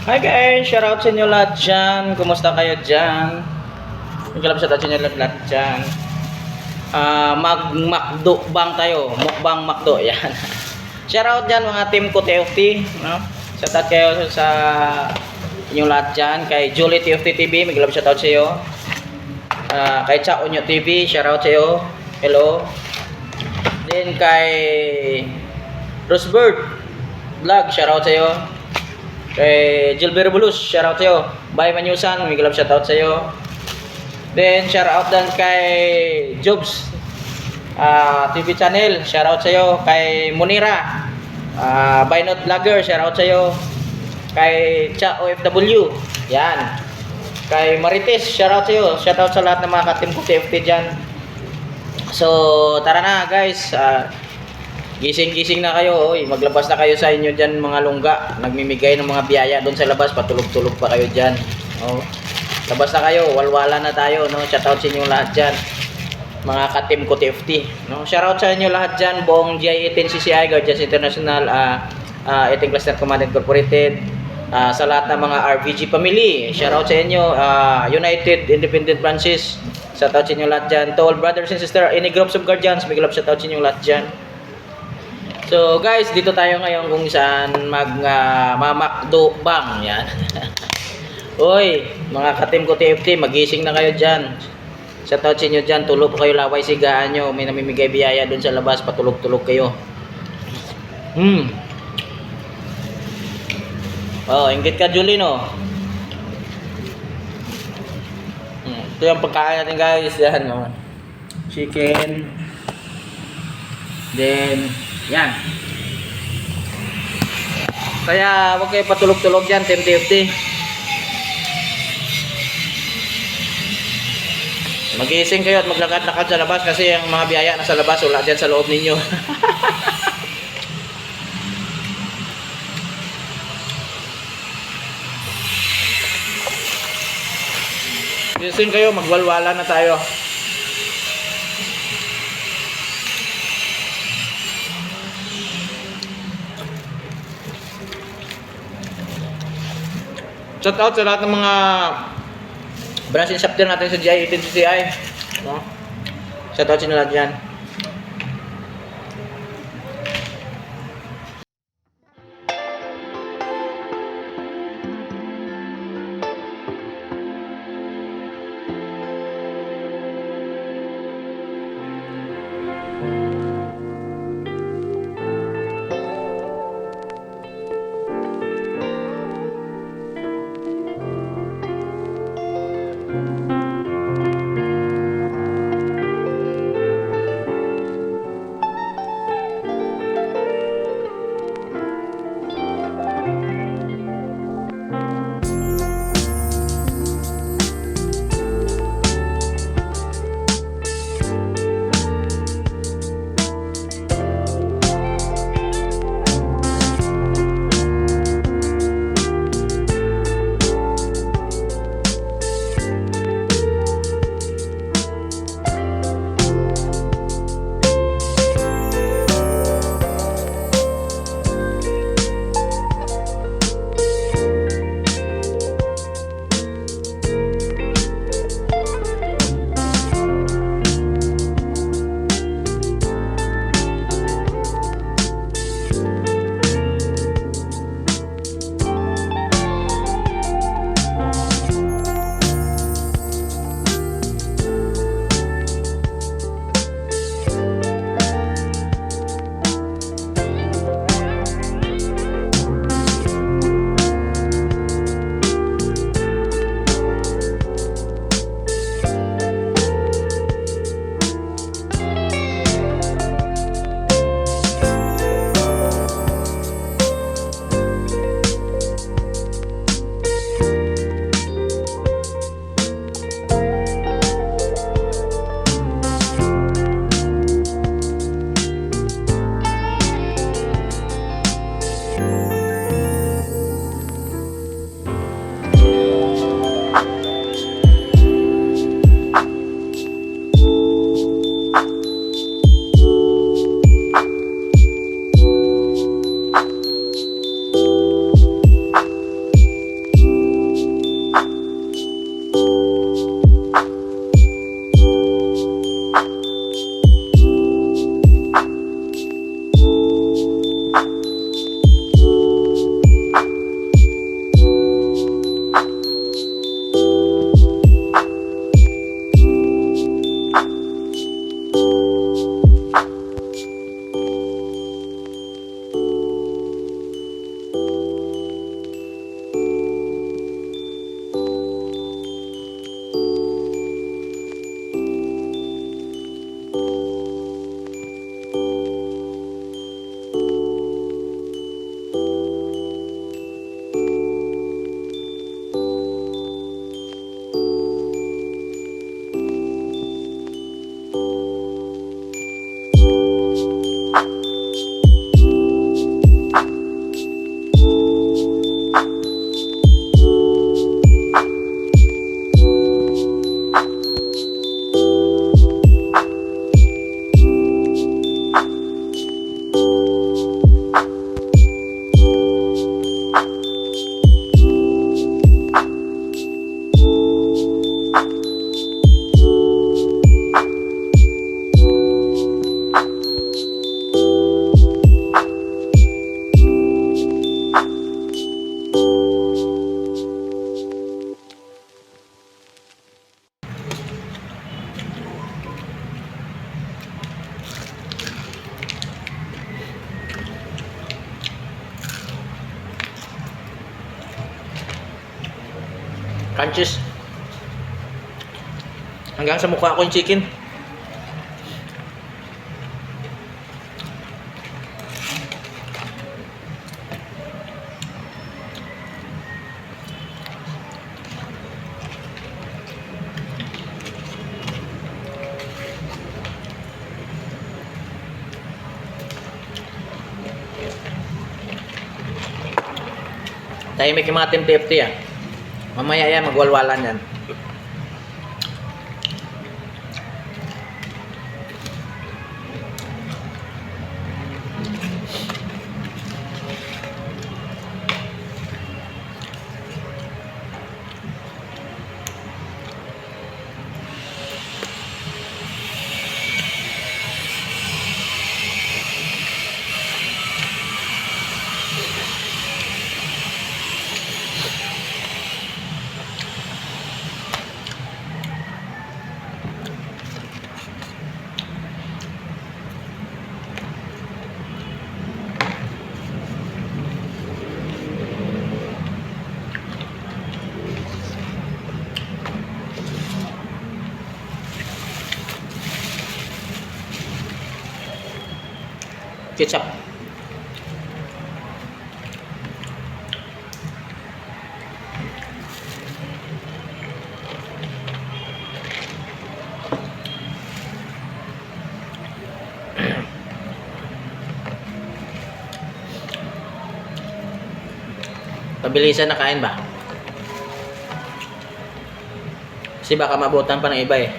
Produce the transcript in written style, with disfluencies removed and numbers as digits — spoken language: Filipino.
Hi guys, shout out sa inyo lahat dyan. Kumusta kayo dyan? Nagkalap sa inyo lahat dyan. Mag-makdo-bang tayo. Mukbang makdo. Yan. Shout out dyan mga team ko TFT. No? Shout out kayo sa inyong lahat dyan. Kay Julie TFT TV, magkalap shout out sa iyo. Kay Cha Onyo TV, shout out sa iyo. Hello. Then kay Rosebird Vlog, shout out sa iyo. Kay Gilbert Bulus, shout out sa'yo. Bye Manyusan, may galap shout out sa'yo. Then shout out din kay Jobs TV channel, shout out sa'yo. Kay Munira Buy Not Vlogger, shout out sa'yo. Kay Cha OFW, yan. Kay Marites, shout out sa'yo. Shout out sa lahat ng mga ka-team ko TFT dyan. So tara na guys, gising-gising na kayo, maglabas na kayo sa inyo dyan mga lungga. Nagmimigay ng mga biyaya doon sa labas, patulog-tulog pa kayo dyan. Oh, labas na kayo, walwala na tayo. No? Shoutout sa inyo lahat dyan, mga ka-team ko TFT. No? Shoutout sa inyo lahat dyan, buong GI-18 CCI, Guardians International, 18 Cluster Command Incorporated, sa lahat ng mga RVG family. Shoutout sa inyo, United Independent Branches. Shoutout sa inyo lahat dyan. To all brothers and sisters, any groups of guardians, big love shoutout sa inyo lahat dyan. So guys, dito tayo ngayon kung saan mamakdo bang yan. Oy, mga ka-team ko TFT, magising na kayo dyan. Sa touch nyo dyan, tulog kayo, laway sigaan nyo. May namimigay biyaya dun sa labas, patulog-tulog kayo. Oh, inggit ka Julie, no? Ito yung pagkain natin guys. Yan, no? Chicken. Then yan. Kaya huwag kayo patulog-tulog dyan, Team TFT. Magising kayo at maglakad-lakad sa labas kasi ang mga biyaya nasa labas, wala dyan sa loob ninyo. Gising kayo, magwalwala na tayo. Shout out sa lahat ng mga branch and chapter natin sa GI-18 CCI. No? Shout out sa inyo lahat dyan. Crunches. Hanggang sa mukha ko yung chicken. Tahimik yung mga Team TFT ah. Mamaya yan, magwalwalan yan. Ketchup. Pabilisan na kain ba? Kasi baka mabutan pa ng iba eh.